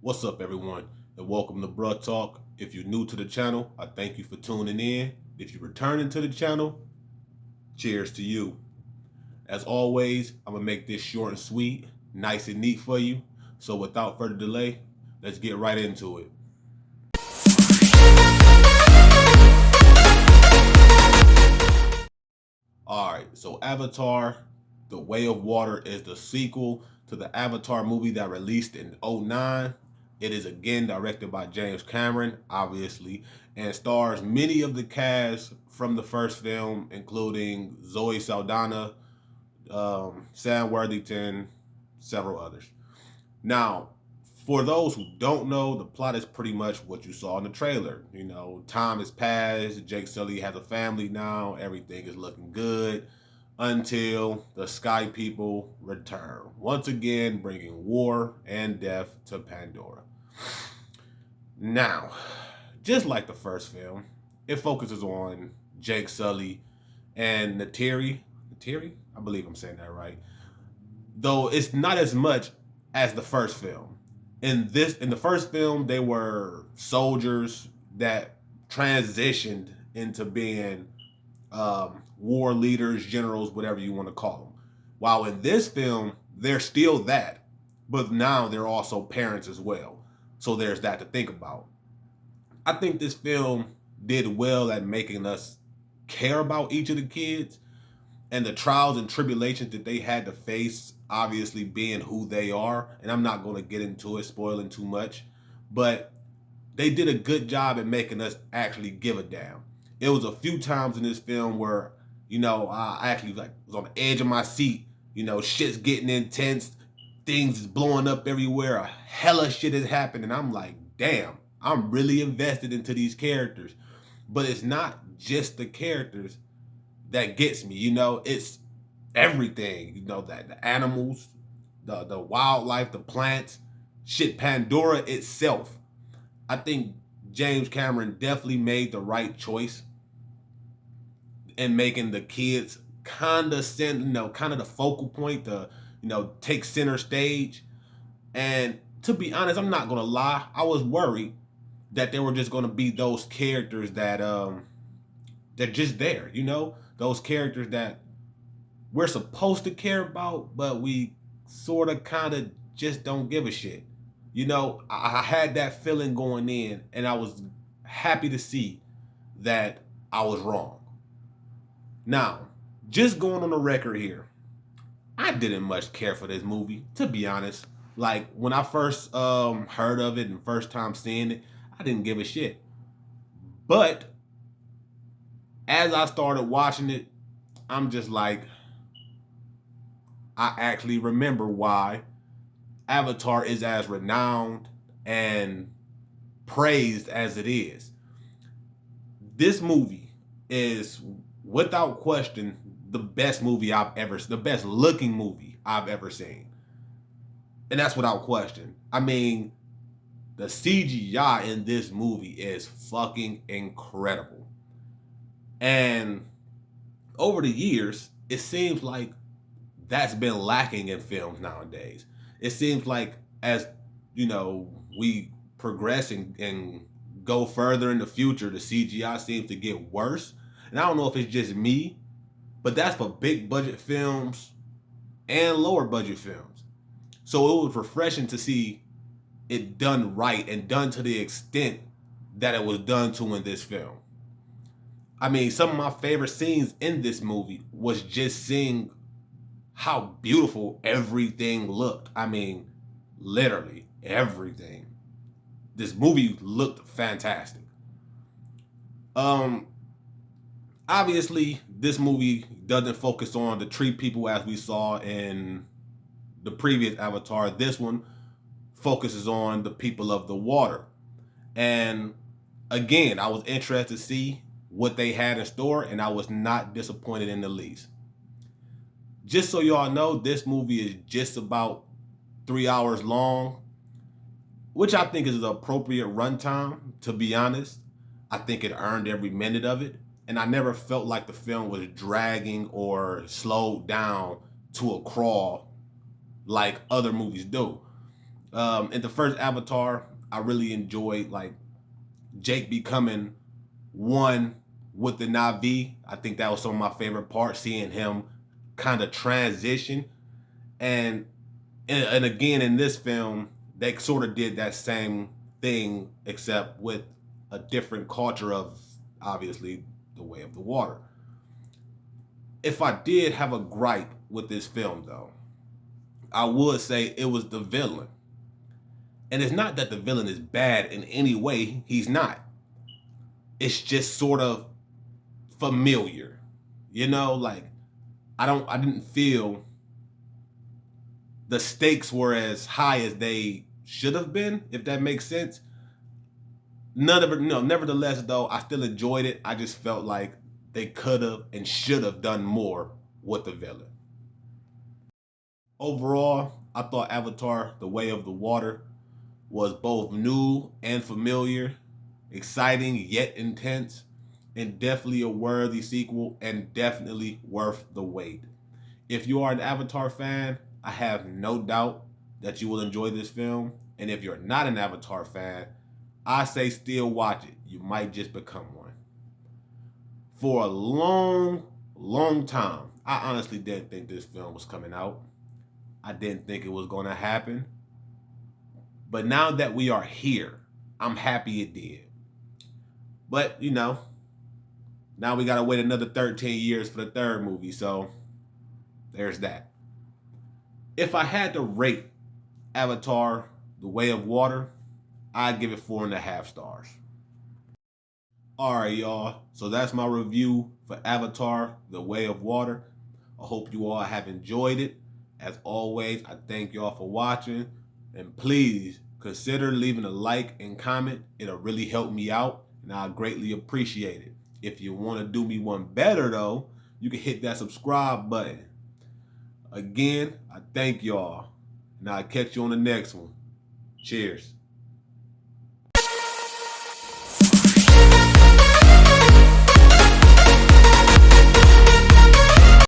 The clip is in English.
What's up, everyone, and welcome to Bruh Talk. If you're new to the channel, I thank you for tuning in. If you're returning to the channel, cheers to you. As always, I'm gonna make this short and sweet, nice and neat for you. So without further delay, let's get right into it. All right, so Avatar: The Way of Water is the sequel to the Avatar movie that released in '09. It is again directed by James Cameron, obviously, and stars many of the cast from the first film, including Zoe Saldana, Sam Worthington, several others. Now, for those who don't know, the plot is pretty much what you saw in the trailer. You know, time has passed. Jake Sully has a family now. Everything is looking good until the Sky People return, once again bringing war and death to Pandora. Now, just like the first film, it focuses on Jake Sully and Natiri. Natiri? I believe I'm saying that right. Though it's not as much as the first film. In the first film, they were soldiers that transitioned into being war leaders, generals, whatever you want to call them. While in this film, they're still that, but now they're also parents as well. So there's that to think about. I think this film did well at making us care about each of the kids and the trials and tribulations that they had to face, obviously being who they are. And I'm not going to get into it, spoiling too much, but they did a good job at making us actually give a damn. It was a few times in this film where, I actually was on the edge of my seat. Shit's getting intense, things is blowing up everywhere, a hella shit has happened, and I'm like, damn, I'm really invested into these characters. But it's not just the characters that gets me. It's everything. That the animals, the wildlife, the plants, shit, Pandora itself. I think James Cameron definitely made the right choice in making the kids condescend, kind of the focal point, the take center stage. And to be honest, I'm not gonna lie, I was worried that they were just gonna be those characters that they're just there, those characters that we're supposed to care about, but we sort of kind of just don't give a shit. I had that feeling going in, and I was happy to see that I was wrong. Now, just going on the record here, I didn't much care for this movie, to be honest. Like when I first heard of it and first time seeing it, I didn't give a shit. But as I started watching it, I'm just like, I actually remember why Avatar is as renowned and praised as it is. This movie is without question the best looking movie I've ever seen. And that's without question. I mean, the CGI in this movie is fucking incredible. And over the years, it seems like that's been lacking in films nowadays. It seems like as we progress and go further in the future, the CGI seems to get worse. And I don't know if it's just me, but that's for big budget films and lower budget films. So it was refreshing to see it done right and done to the extent that it was done to in this film. I mean, some of my favorite scenes in this movie was just seeing how beautiful everything looked. I mean, literally everything. This movie looked fantastic. Um, Obviously, this movie doesn't focus on the tree people as we saw in the previous Avatar. This one focuses on the people of the water. And again, I was interested to see what they had in store, and I was not disappointed in the least. Just so y'all know, this movie is just about 3 hours long, which I think is the appropriate runtime, to be honest. I think it earned every minute of it. And I never felt like the film was dragging or slowed down to a crawl like other movies do. In the first Avatar, I really enjoyed like Jake becoming one with the Na'vi. I think that was some of my favorite parts, seeing him kind of transition. And again in this film, they sort of did that same thing, except with a different culture of obviously the way of the water. If I did have a gripe with this film, though, I would say it was the villain. And it's not that the villain is bad in any way, he's not. It's just sort of familiar. You know, like I didn't feel the stakes were as high as they should have been, if that makes sense. None of it, no, nevertheless, though, I still enjoyed it. I just felt like they could have and should have done more with the villain. Overall, I thought Avatar: The Way of the Water was both new and familiar, exciting yet intense, and definitely a worthy sequel and definitely worth the wait. If you are an Avatar fan, I have no doubt that you will enjoy this film. And if you're not an Avatar fan, I say still watch it. You might just become one. For a long, long time, I honestly didn't think this film was coming out. I didn't think it was going to happen. But now that we are here, I'm happy it did. But, now we got to wait another 13 years for the third movie. So there's that. If I had to rate Avatar: The Way of Water, I'd give it 4.5 stars. All right, y'all. So that's my review for Avatar: The Way of Water. I hope you all have enjoyed it. As always, I thank y'all for watching. And please consider leaving a like and comment. It'll really help me out, and I greatly appreciate it. If you want to do me one better, though, you can hit that subscribe button. Again, I thank y'all. And I'll catch you on the next one. Cheers.